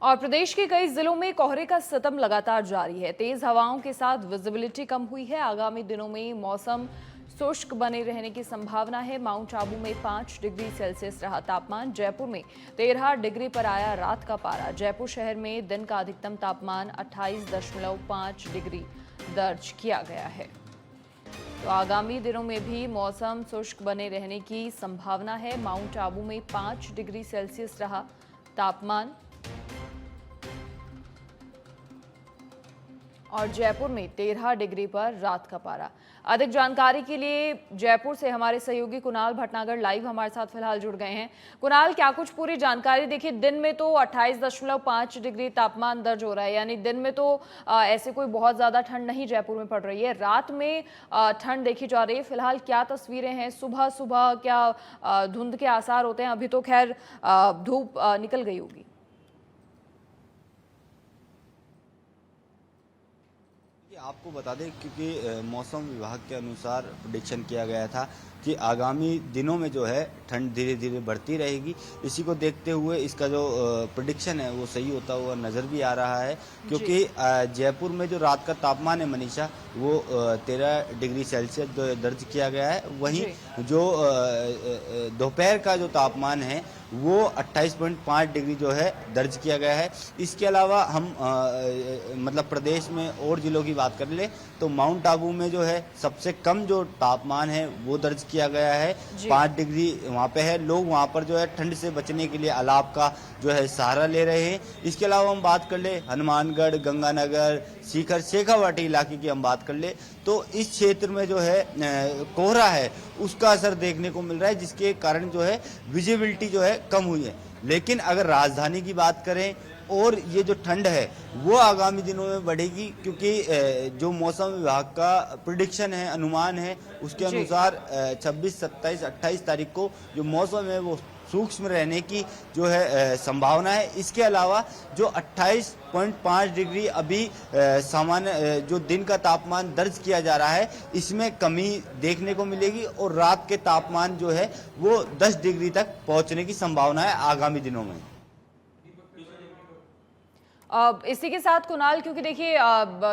और प्रदेश के कई जिलों में कोहरे का सितम लगातार जारी है। तेज हवाओं के साथ विजिबिलिटी कम हुई है। आगामी दिनों में मौसम शुष्क बने रहने की संभावना है। माउंट आबू में 5 डिग्री सेल्सियस रहा तापमान। जयपुर में 13 डिग्री पर आया रात का पारा। जयपुर शहर में दिन का अधिकतम तापमान 28.5 डिग्री दर्ज किया गया है। तो आगामी दिनों में भी मौसम शुष्क बने रहने की संभावना है। माउंट आबू में 5 डिग्री सेल्सियस रहा तापमान और जयपुर में 13 डिग्री पर रात का पारा। अधिक जानकारी के लिए जयपुर से हमारे सहयोगी कुणाल भटनागर लाइव हमारे साथ फिलहाल जुड़ गए हैं। कुणाल, क्या कुछ पूरी जानकारी? देखिए, दिन में तो 28.5 डिग्री तापमान दर्ज हो रहा है, यानी दिन में तो ऐसे कोई बहुत ज्यादा ठंड नहीं जयपुर में पड़ रही है। रात में ठंड देखी जा रही है। फिलहाल क्या तस्वीरें हैं? सुबह सुबह क्या धुंध के आसार होते हैं? अभी तो खैर धूप निकल गई होगी। आपको बता दें, क्योंकि मौसम विभाग के अनुसार प्रेडिक्शन किया गया था कि आगामी दिनों में जो है ठंड धीरे धीरे बढ़ती रहेगी। इसी को देखते हुए इसका जो प्रेडिक्शन है वो सही होता हुआ नज़र भी आ रहा है, क्योंकि जयपुर में जो रात का तापमान है मनीषा, वो 13 डिग्री सेल्सियस दर्ज किया गया है। वहीं जो दोपहर का जो तापमान है वो 28.5 डिग्री जो है दर्ज किया गया है। इसके अलावा हम मतलब प्रदेश में और जिलों की बात कर ले तो माउंट आबू में जो है सबसे कम जो तापमान है वो दर्ज किया गया है, 5 डिग्री वहाँ पे है। लोग वहाँ पर जो है ठंड से बचने के लिए अलाव का जो है सहारा ले रहे हैं। इसके अलावा हम बात कर ले हनुमानगढ़, गंगानगर, सीकर, शेखावाटी इलाके की हम बात कर ले तो इस क्षेत्र में जो है कोहरा है उसका असर देखने को मिल रहा है, जिसके कारण जो है विजिबिलिटी जो है कम हुई है। लेकिन अगर राजधानी की बात करें और ये जो ठंड है वो आगामी दिनों में बढ़ेगी, क्योंकि जो मौसम विभाग का प्रेडिक्शन है, अनुमान है, उसके अनुसार 26, 27, 28 तारीख को जो मौसम है वो सूक्ष्म रहने की जो है संभावना है। इसके अलावा जो 28.5 डिग्री अभी सामान्य जो दिन का तापमान दर्ज किया जा रहा है इसमें कमी देखने को मिलेगी और रात के तापमान जो है वो 10 डिग्री तक पहुंचने की संभावना है आगामी दिनों में। इसी के साथ कुणाल, क्योंकि देखिए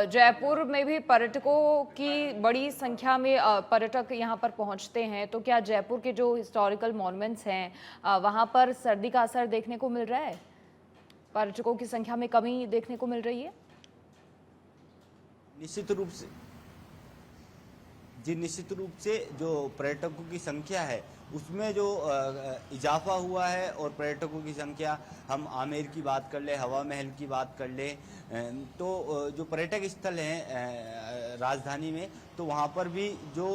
जयपुर में भी पर्यटकों की बड़ी संख्या में पर्यटक यहाँ पर पहुँचते हैं, तो क्या जयपुर के जो हिस्टोरिकल मॉन्यूमेंट्स हैं वहाँ पर सर्दी का असर देखने को मिल रहा है? पर्यटकों की संख्या में कमी देखने को मिल रही है? निश्चित रूप से जो पर्यटकों की संख्या है उसमें जो इजाफा हुआ है, और पर्यटकों की संख्या हम आमेर की बात कर ले, हवा महल की बात कर ले, तो जो पर्यटक स्थल हैं राजधानी में, तो वहाँ पर भी जो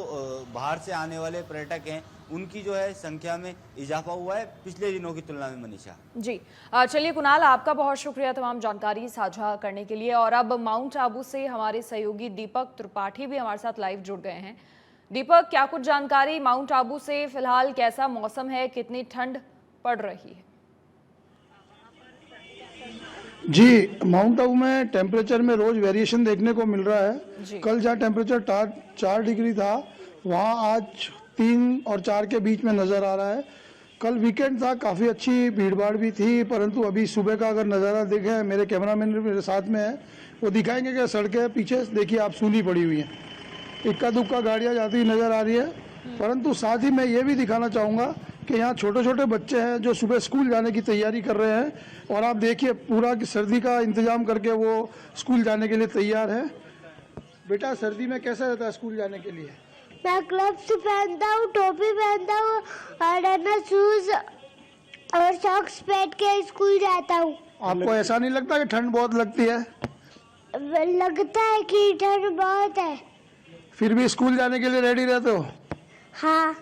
बाहर से आने वाले पर्यटक हैं उनकी जो है संख्या में इजाफा हुआ है पिछले दिनों की तुलना में मनीषा। जी चलिए कुणाल, आपका बहुत शुक्रिया तमाम जानकारी साझा करने के लिए। और अब माउंट आबू से हमारे सहयोगी दीपक त्रिपाठी भी हमारे साथ लाइव जुड़ गए हैं। दीपक, क्या कुछ जानकारी माउंट आबू से? फिलहाल कैसा मौसम है, कितनी ठंड पड़ रही है? जी, माउंट आबू में टेम्परेचर में रोज वेरिएशन देखने को मिल रहा है। कल जहाँ टेम्परेचर 4 डिग्री था वहाँ आज 3 और 4 के बीच में नज़र आ रहा है। कल वीकेंड था, काफ़ी अच्छी भीड़भाड़ भी थी, परंतु अभी सुबह का अगर नज़ारा देखें, मेरे कैमरामैन मेरे साथ में है, वो दिखाएंगे कि सड़कें पीछे देखिए आप सूनी पड़ी हुई हैं, इक्का दुक्का गाड़ियाँ जाती हुई नज़र आ रही है। परंतु साथ ही मैं ये भी दिखाना चाहूँगा कि यहाँ छोटे छोटे बच्चे हैं जो सुबह स्कूल जाने की तैयारी कर रहे हैं, और आप देखिए पूरा सर्दी का इंतजाम करके वो स्कूल जाने के लिए तैयार है। बेटा, सर्दी में कैसा रहता है स्कूल जाने के लिए? मैं ग्लव्स पहनता हूँ, टोपी पहनता हूँ और शूज और सॉक्स पहन के स्कूल जाता हूँ। आपको ऐसा नहीं लगता कि ठंड बहुत लगती है? लगता है कि ठंड बहुत है। फिर भी स्कूल जाने के लिए रेडी रहते हो? हाँ।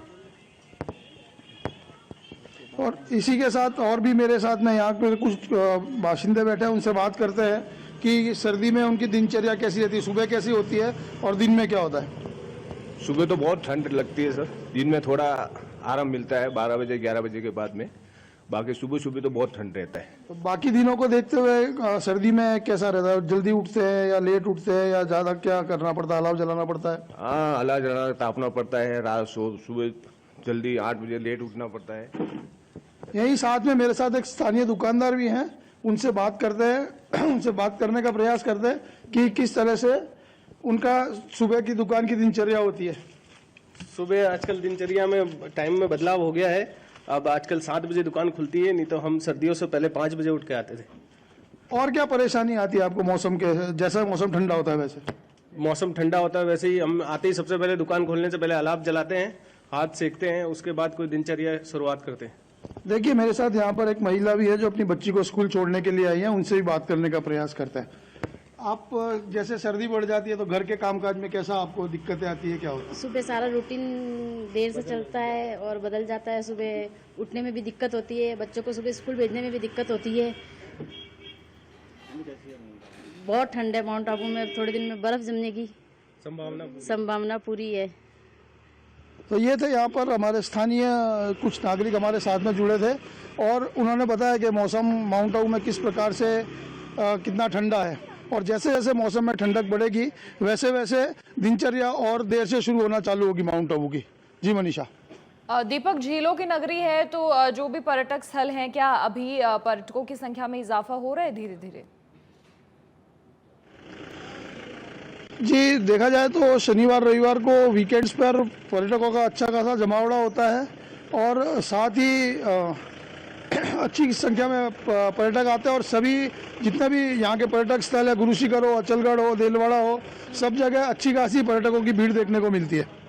और इसी के साथ और भी मेरे साथ में यहाँ पे कुछ बाशिंदे बैठे हैं, उनसे बात करते हैं कि सर्दी में उनकी दिनचर्या कैसी रहती है, सुबह कैसी होती है और दिन में क्या होता है। सुबह तो बहुत ठंड लगती है सर, दिन में थोड़ा आराम मिलता है 12 बजे 11 बजे के बाद में, बाकी सुबह तो बहुत ठंड रहता है। तो बाकी दिनों को देखते हुए सर्दी में कैसा रहता है? जल्दी उठते हैं या लेट उठते हैं या ज़्यादा क्या करना पड़ता है? अलाव जलाना पड़ता है? हाँ, अलाव जलाना तापना पड़ता है, रात सुबह जल्दी 8 बजे लेट उठना पड़ता है। यही साथ में मेरे साथ एक स्थानीय दुकानदार भी हैं, उनसे बात करते हैं उनसे बात करने का प्रयास करते हैं कि किस तरह से उनका सुबह की दुकान की दिनचर्या होती है। सुबह आजकल दिनचर्या में टाइम में बदलाव हो गया है। अब आजकल 7 बजे दुकान खुलती है, नहीं तो हम सर्दियों से पहले 5 बजे उठ के आते थे। और क्या परेशानी आती है आपको मौसम के, जैसा मौसम ठंडा होता है वैसे? मौसम ठंडा होता है वैसे ही हम आते ही सबसे पहले दुकान खोलने से पहले अलाव जलाते हैं, हाथ सेकते हैं, उसके बाद कोई दिनचर्या शुरुआत करते हैं। देखिए मेरे साथ यहाँ पर एक महिला भी है जो अपनी बच्ची को स्कूल छोड़ने के लिए आई है, उनसे भी बात करने का प्रयास करते हैं। आप जैसे सर्दी बढ़ जाती है तो घर के कामकाज में कैसा आपको दिक्कतें आती है, क्या होता है? सुबह सारा रूटीन देर से चलता है और बदल जाता है। सुबह उठने में भी दिक्कत होती है, बच्चों को सुबह स्कूल भेजने में भी दिक्कत होती है। बहुत ठंड है माउंट आबू में, थोड़े दिन में बर्फ जमने की संभावना पूरी है। तो ये थे यहाँ पर हमारे स्थानीय कुछ नागरिक हमारे साथ में जुड़े थे और उन्होंने बताया कि मौसम माउंट आबू में किस प्रकार से कितना ठंडा है और जैसे जैसे मौसम में ठंडक बढ़ेगी वैसे वैसे दिनचर्या और देर से शुरू होना चालू होगी माउंट आबू की। जी मनीषा। दीपक, झीलों की नगरी है तो जो भी पर्यटक स्थल हैं, क्या अभी पर्यटकों की संख्या में इजाफा हो रहा है धीरे धीरे? जी देखा जाए तो शनिवार रविवार को वीकेंड्स पर पर्यटकों का अच्छा खासा जमावड़ा होता है और साथ ही अच्छी संख्या में पर्यटक आते हैं और सभी जितने भी यहाँ के पर्यटक स्थल है, गुरु शिखर हो, अचलगढ़ हो, देलवाड़ा हो, सब जगह अच्छी खासी पर्यटकों की भीड़ देखने को मिलती है।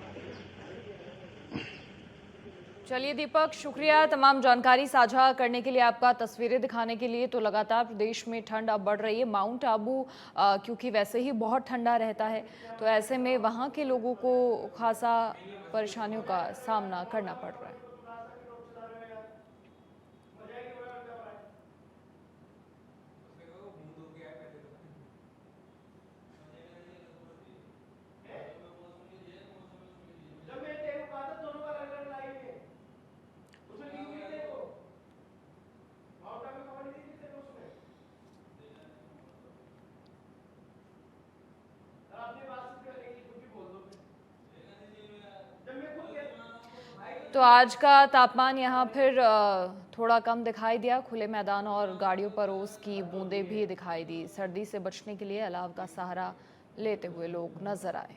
चलिए दीपक, शुक्रिया तमाम जानकारी साझा करने के लिए, आपका तस्वीरें दिखाने के लिए। तो लगातार प्रदेश में ठंड अब बढ़ रही है। माउंट आबू क्योंकि वैसे ही बहुत ठंडा रहता है तो ऐसे में वहाँ के लोगों को खासा परेशानियों का सामना करना पड़ रहा है। तो आज का तापमान यहाँ फिर थोड़ा कम दिखाई दिया। खुले मैदान और गाड़ियों पर ओस की बूंदें भी दिखाई दी। सर्दी से बचने के लिए अलाव का सहारा लेते हुए लोग नजर आए।